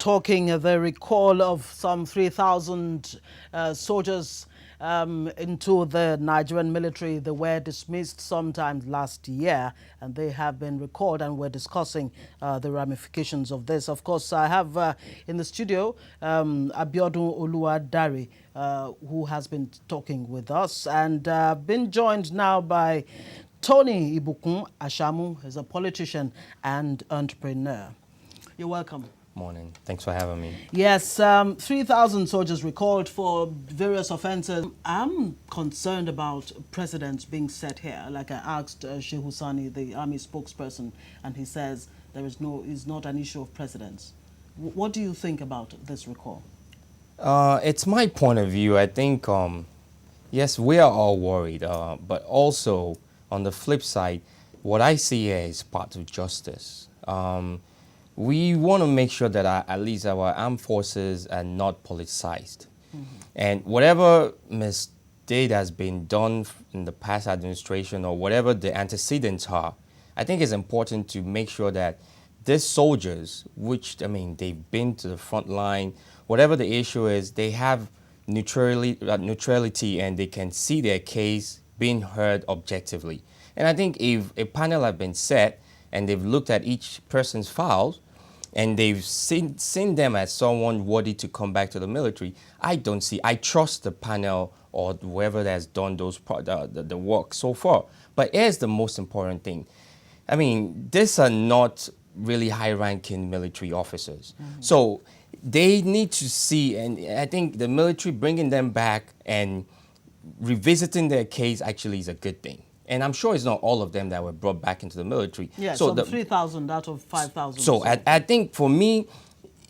talking the recall of some 3,000 soldiers into the Nigerian military. They were dismissed sometime last year, and they have been recalled, and we're discussing the ramifications of this. Of course, I have in the studio Abiodun Oluwadara, who has been talking with us, and been joined now by Tony Ibukun Ashamu, who's a politician and entrepreneur. You're welcome. Morning. Thanks for having me. Yes, 3,000 soldiers recalled for various offences. I'm concerned about precedents being set here. Like I asked Sheikh Husani, the army spokesperson, and he says it's not an issue of precedents. What do you think about this recall? It's my point of view. I think, yes, we are all worried, but also on the flip side, what I see here is part of justice. We want to make sure that at least our armed forces are not politicized. And whatever mistake has been done in the past administration or whatever the antecedents are, I think it's important to make sure that these soldiers, which, I mean, they've been to the front line, whatever the issue is, they have neutrality and they can see their case being heard objectively. And I think if a panel has been set and they've looked at each person's files, and they've seen them as someone worthy to come back to the military, I trust the panel or whoever has done the work so far. But here's the most important thing. I mean, these are not really high-ranking military officers. So they need to see, and I think the military bringing them back and revisiting their case actually is a good thing. And I'm sure it's not all of them that were brought back into the military. Yeah, so 3,000 out of 5,000. So I think for me,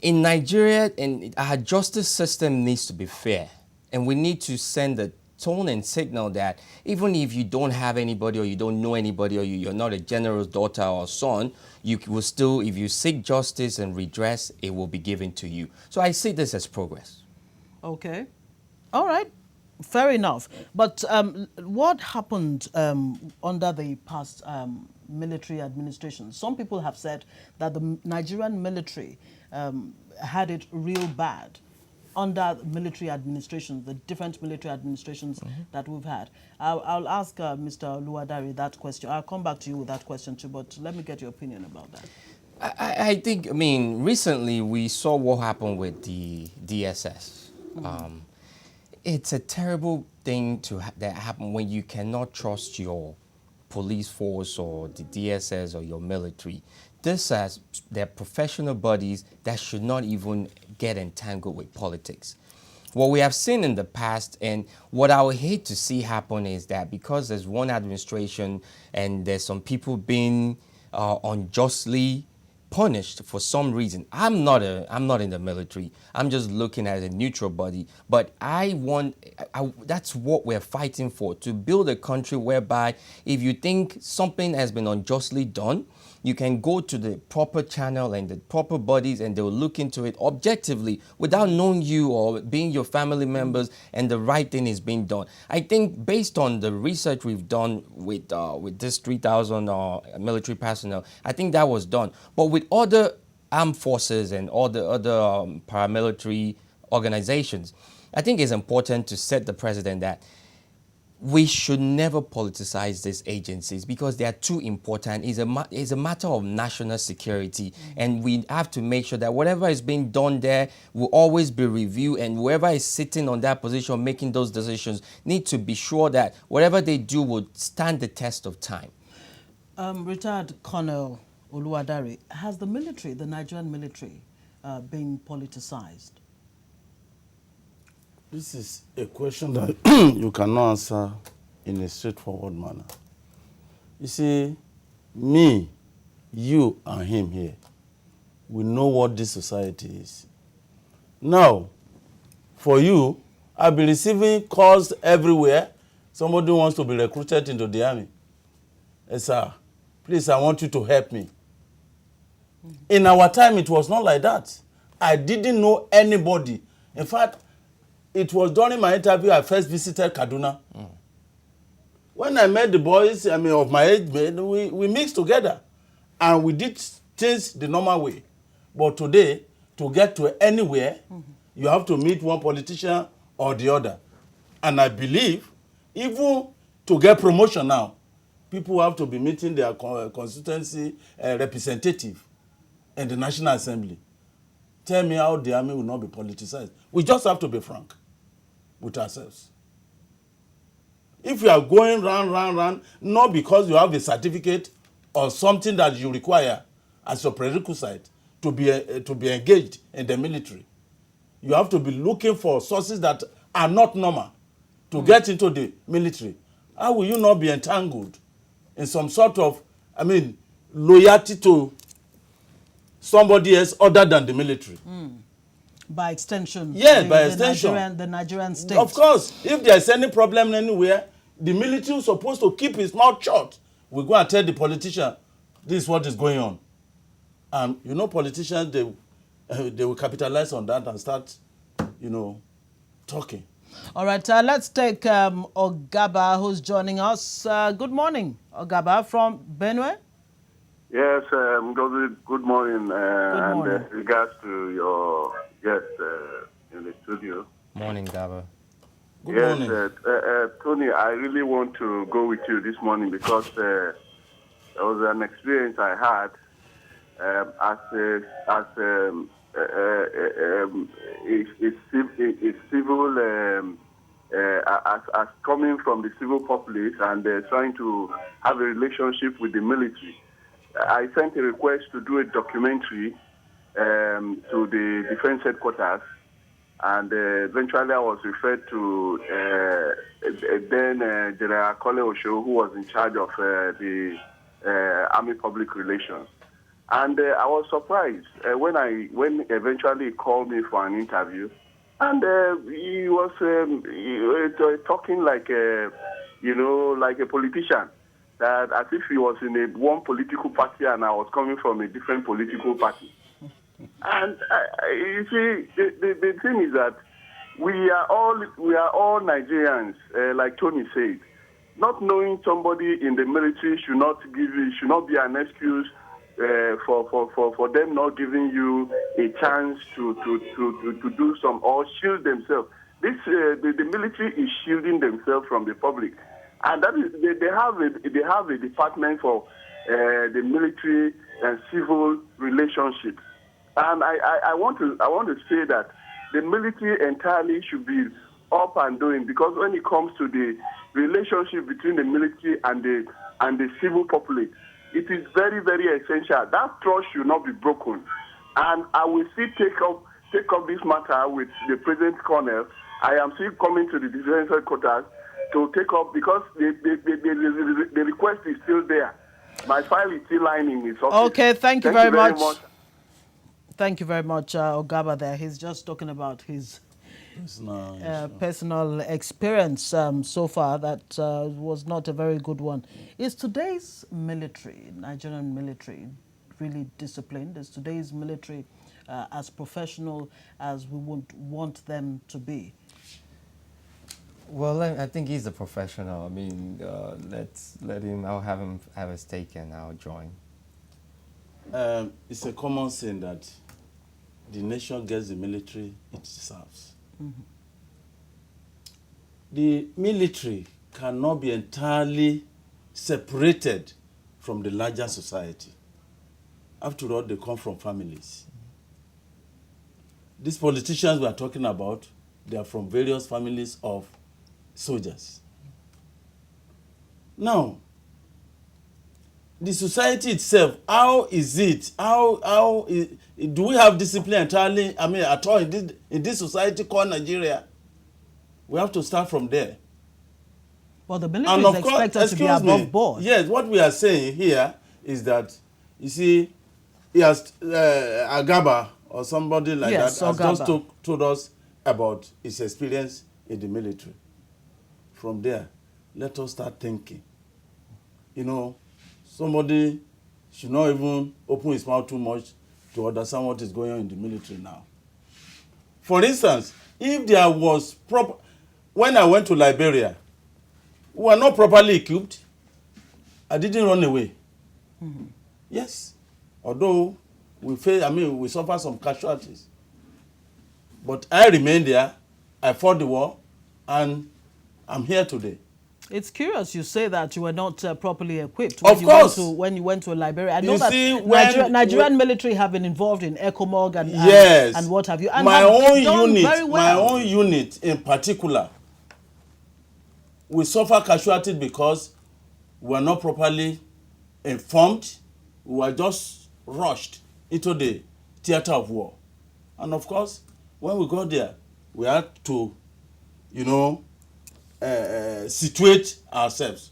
in Nigeria, our justice system needs to be fair. And we need to send a tone and signal that even if you don't have anybody or you don't know anybody or you're not a general's daughter or son, you will still, if you seek justice and redress, it will be given to you. So I see this as progress. Okay. All right. Fair enough. But what happened under the past military administration? Some people have said that the Nigerian military had it real bad under military administrations, the different military administrations that we've had. I'll ask Mr. Oluwadara that question. I'll come back to you with that question too, but let me get your opinion about that. I think, I mean, recently we saw what happened with the DSS. It's a terrible thing that happen when you cannot trust your police force or the DSS or your military. This as they're professional bodies that should not even get entangled with politics. What we have seen in the past, and what I would hate to see happen, is that because there's one administration and there's some people being unjustly punished for some reason. I'm not in the military. I'm just looking at a neutral body. But that's what we're fighting for, to build a country whereby if you think something has been unjustly done, you can go to the proper channel and the proper bodies and they'll look into it objectively without knowing you or being your family members, and the right thing is being done. I think based on the research we've done with this 3,000 military personnel, I think that was done. But with other armed forces and all the other paramilitary organizations, I think it's important to set the precedent that we should never politicize these agencies because they are too important. It's a matter of national security, and we have to make sure that whatever is being done there will always be reviewed, and whoever is sitting on that position making those decisions need to be sure that whatever they do will stand the test of time. Retired Colonel Oluwadara, has the military, the Nigerian military, been politicized? This is a question that you cannot answer in a straightforward manner. You see, me, you, and him here, we know what this society is. Now, for you, I've been receiving calls everywhere. Somebody wants to be recruited into the army. Hey, sir, please, I want you to help me. In our time, it was not like that. I didn't know anybody. In fact, it was during my interview I first visited Kaduna. When I met the boys, I mean, of my age, we mixed together. And we did things the normal way. But today, to get to anywhere, you have to meet one politician or the other. And I believe, even to get promotion now, people have to be meeting their constituency representative in the National Assembly. Tell me how the army will not be politicized. We just have to be frank with ourselves. If you are going round, not because you have a certificate or something that you require as a prerequisite to be engaged in the military, you have to be looking for sources that are not normal to get into the military. How will you not be entangled in some sort of, loyalty to somebody else other than the military? By extension. Yes, by extension. The Nigerian state. Of course, if there is any problem anywhere, the military is supposed to keep his mouth shut. We go and tell the politician, this is what is going on. And politicians, they will capitalize on that and start, talking. All right, let's take Ogaba, who's joining us. Good morning, Ogaba from Benue. Yes, good morning. Good morning. And regards to your guest in the studio. Morning, Gaba. Good morning. Tony, I really want to go with you this morning because there was an experience I had as coming from the civil populace and trying to have a relationship with the military. I sent a request to do a documentary to the defense headquarters, and eventually I was referred to then General Kole Osho, who was in charge of the Army Public Relations. And I was surprised when eventually he called me for an interview, and he was talking like like a politician, that as if he was in one political party and I was coming from a different political party. And you see, the thing is that we are all Nigerians, like Tony said. Not knowing somebody in the military should not be an excuse for them not giving you a chance to do some or shield themselves. The military is shielding themselves from the public, and that is they have a department for the military and civil relationships. And I want to say that the military entirely should be up and doing, because when it comes to the relationship between the military and the civil populace, it is very, very essential. That trust should not be broken. And I will still take up this matter with the present colonel. I am still coming to the defense headquarters to take up, because the request is still there. My file is still lying in his office. Okay, thank you very much. Thank you very much, Ogaba there. He's just talking about his personal experience so far that was not a very good one. Is today's military, Nigerian military, really disciplined? Is today's military as professional as we would want them to be? Well, I think he's a professional. I mean, let's let him. I'll have him have a stake and I'll join. It's a common saying that the nation gets the military it deserves. Mm-hmm. The military cannot be entirely separated from the larger society. After all, they come from families. These politicians we are talking about, they are from various families of soldiers. Now, the society itself, how is it? Do we have discipline entirely? I mean, at all in this society called Nigeria? We have to start from there. Well, the military is expected to be above board. Yes, what we are saying here is that, you see, he has Agaba or somebody like that has just told us about his experience in the military. From there, let us start thinking. Somebody should not even open his mouth too much to understand what is going on in the military now. For instance, if there was when I went to Liberia, we were not properly equipped. I didn't run away. Mm-hmm. Yes, although we suffer some casualties. But I remained there, I fought the war, and I'm here today. It's curious you say that you were not properly equipped Of course. when you went to Liberia. I know You that see, Nigerian military have been involved in ECOMOG and what have you. And my have own done unit, very well. my own unit in particular, we suffer casualties because we were not properly informed. We were just rushed into the theater of war. And of course, when we got there, we had to, situate ourselves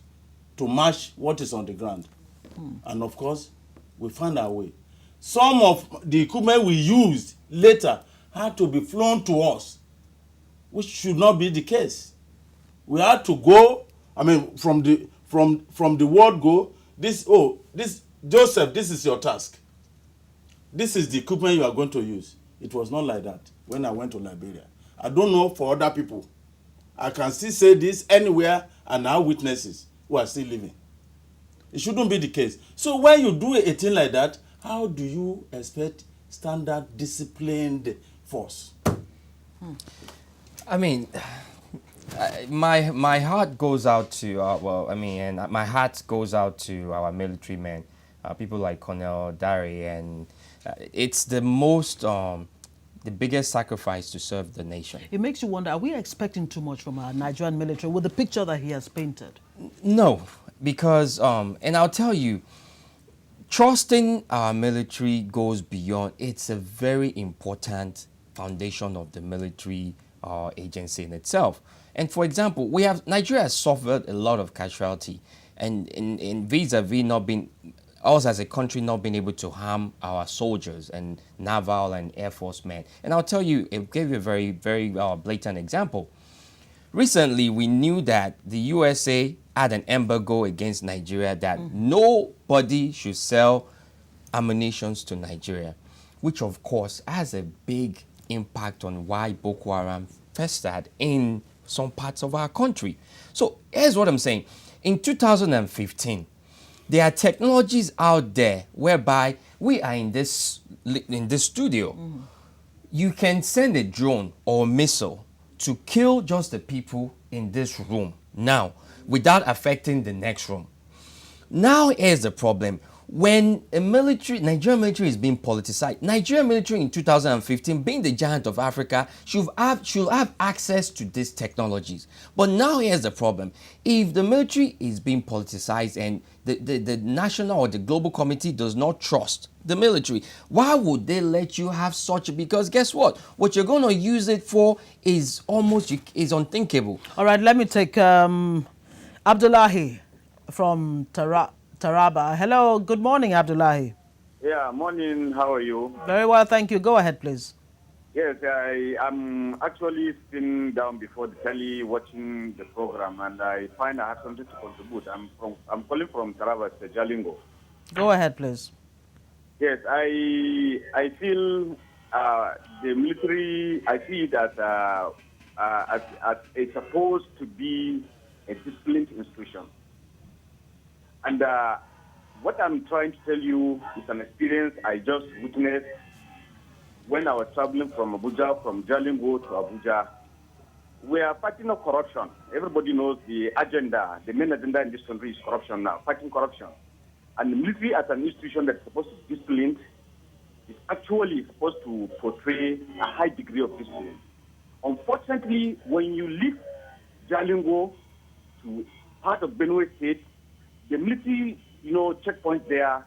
to match what is on the ground. And of course, we found our way. Some of the equipment we used later had to be flown to us, which should not be the case. We had to go, from the word go, this Joseph, this is your task. This is the equipment you are going to use. It was not like that when I went to Liberia. I don't know for other people. I can still say this anywhere, and I have witnesses who are still living. It shouldn't be the case. So when you do a thing like that, how do you expect standard disciplined force? I mean, my heart goes out to my heart goes out to our military men, people like Colonel Dari, and it's the biggest sacrifice to serve the nation. It makes you wonder, are we expecting too much from our Nigerian military with the picture that he has painted? No, because, and I'll tell you, trusting our military goes beyond. It's a very important foundation of the military agency in itself. And for example, Nigeria has suffered a lot of casualty, and in vis-a-vis not being, us as a country not being able to harm our soldiers and naval and air force men. And I'll tell you, it gave you a very, very blatant example. Recently, we knew that the USA had an embargo against Nigeria that nobody should sell ammunitions to Nigeria, which of course has a big impact on why Boko Haram festered in some parts of our country. So here's what I'm saying. In 2015, there are technologies out there whereby we are in this studio. You can send a drone or a missile to kill just the people in this room now without affecting the next room. Now here's the problem. When Nigerian military is being politicized, Nigerian military in 2015, being the giant of Africa, should have access to these technologies. But now here's the problem. If the military is being politicized and the national or the global committee does not trust the military, why would they let you have such? Because guess what? What you're going to use it for is unthinkable. All right, let me take Abdullahi from Taraba. Hello, good morning, Abdullahi. Yeah, morning. How are you? Very well, thank you. Go ahead, please. Yes, I'm actually sitting down before the telly watching the program, and I find I have something to contribute. I'm calling from Taraba, Jalingo. Go ahead, please. Yes, I feel the military. I see it as it's supposed to be a disciplined institution. And what I'm trying to tell you is an experience I just witnessed when I was traveling from Abuja, from Jalingo to Abuja. We are fighting corruption. Everybody knows the agenda, the main agenda in this country is corruption now, fighting corruption. And the military as an institution that's supposed to be disciplined is actually supposed to portray a high degree of discipline. Unfortunately, when you leave Jalingo to part of Benue State, the military, checkpoints there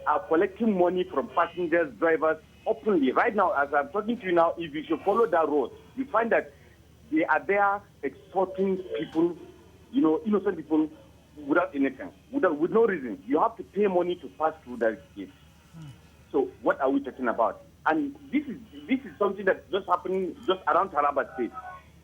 are collecting money from passengers, drivers openly. Right now, as I'm talking to you now, if you should follow that road, you find that they are there extorting people, innocent people without anything, with no reason. You have to pay money to pass through that gate. So what are we talking about? And this is something that just happening just around Taraba State.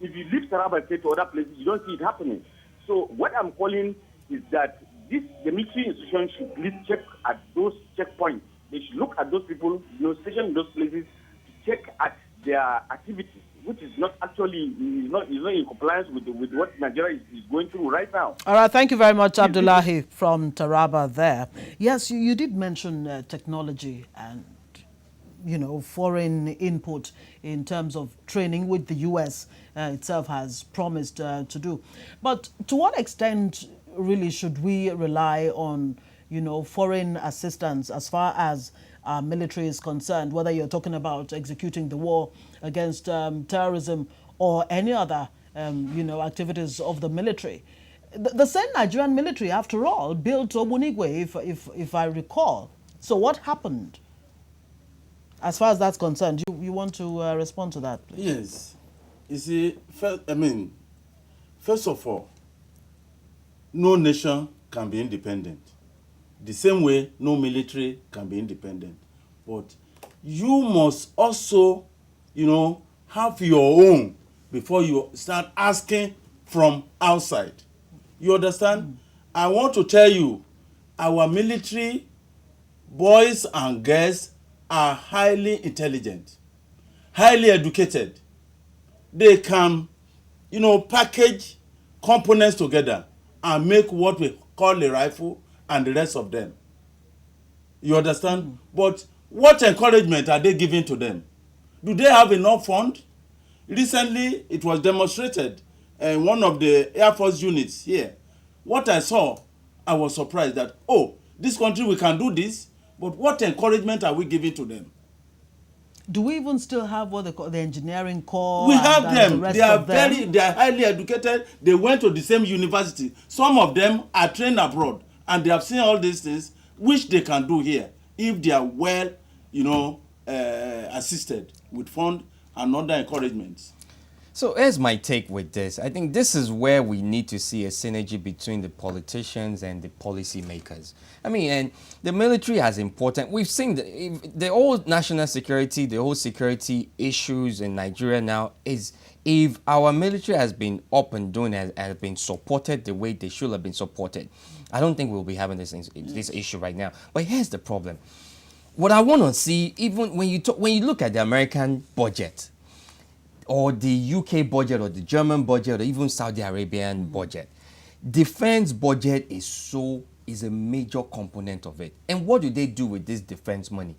If you leave Taraba State to other places, you don't see it happening. So what I'm calling is that the military institution should please check at those checkpoints. They should look at those people, stationed in those places, to check at their activities, which is not actually is not in compliance with what Nigeria is going through right now. All right, thank you very much, Abdullahi from Taraba there. Yes, you did mention technology, and foreign input in terms of training, which the U.S. Itself has promised to do. But to what extent really should we rely on, foreign assistance as far as our military is concerned, whether you're talking about executing the war against terrorism or any other, activities of the military? The same Nigerian military, after all, built Obunigwe, if I recall. So what happened? As far as that's concerned, you want to respond to that, please? Yes. You see, first of all, no nation can be independent. The same way, no military can be independent. But you must also, have your own before you start asking from outside. You understand? I want to tell you, our military boys and girls are highly intelligent, highly educated. They can, package components together and make what we call a rifle and the rest of them. You understand? But what encouragement are they giving to them? Do they have enough fund? Recently, it was demonstrated in one of the Air Force units here. What I saw, I was surprised that, this country, we can do this, but what encouragement are we giving to them? Do we even still have what they call the engineering corps? We have them. The rest They are of them? they are highly educated. They went to the same university. Some of them are trained abroad, and they have seen all these things which they can do here if they are well, assisted with fund and other encouragements. So here's my take with this. I think this is where we need to see a synergy between the politicians and the policy makers. And the military has important. We've seen the whole national security, the whole security issues in Nigeria now is if our military has been up and doing and has been supported the way they should have been supported, I don't think we'll be having this issue right now. But here's the problem. What I want to see, even when you look at the American budget, or the UK budget, or the German budget, or even Saudi Arabian budget, defense budget is a major component of it. And what do they do with this defense money?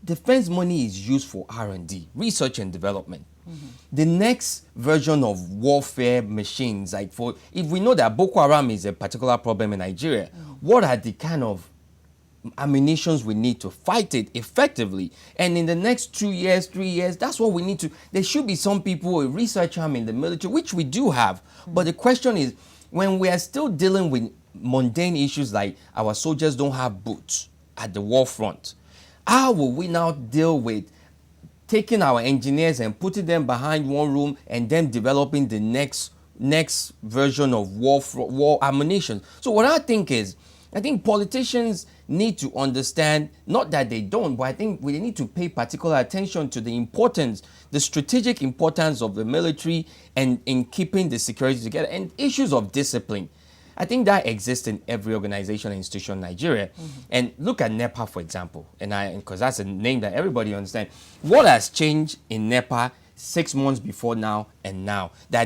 Defense money is used for R&D, research and development. The next version of warfare machines, if we know that Boko Haram is a particular problem in Nigeria, what are the kind of ammunitions we need to fight it effectively? And in the next 2 years, 3 years, that's what we need to. There should be some people, a research arm in the military, which we do have. But the question is, when we are still dealing with mundane issues like our soldiers don't have boots at the war front, how will we now deal with taking our engineers and putting them behind one room and then developing the next version of war ammunition? So what I think politicians need to understand, not that they don't, but I think we need to pay particular attention to the importance, the strategic importance of the military and in keeping the security together, and issues of discipline. I think that exists in every organization and institution in Nigeria. And look at NEPA, for example, because that's a name that everybody understands. What has changed in NEPA 6 months before now and now? That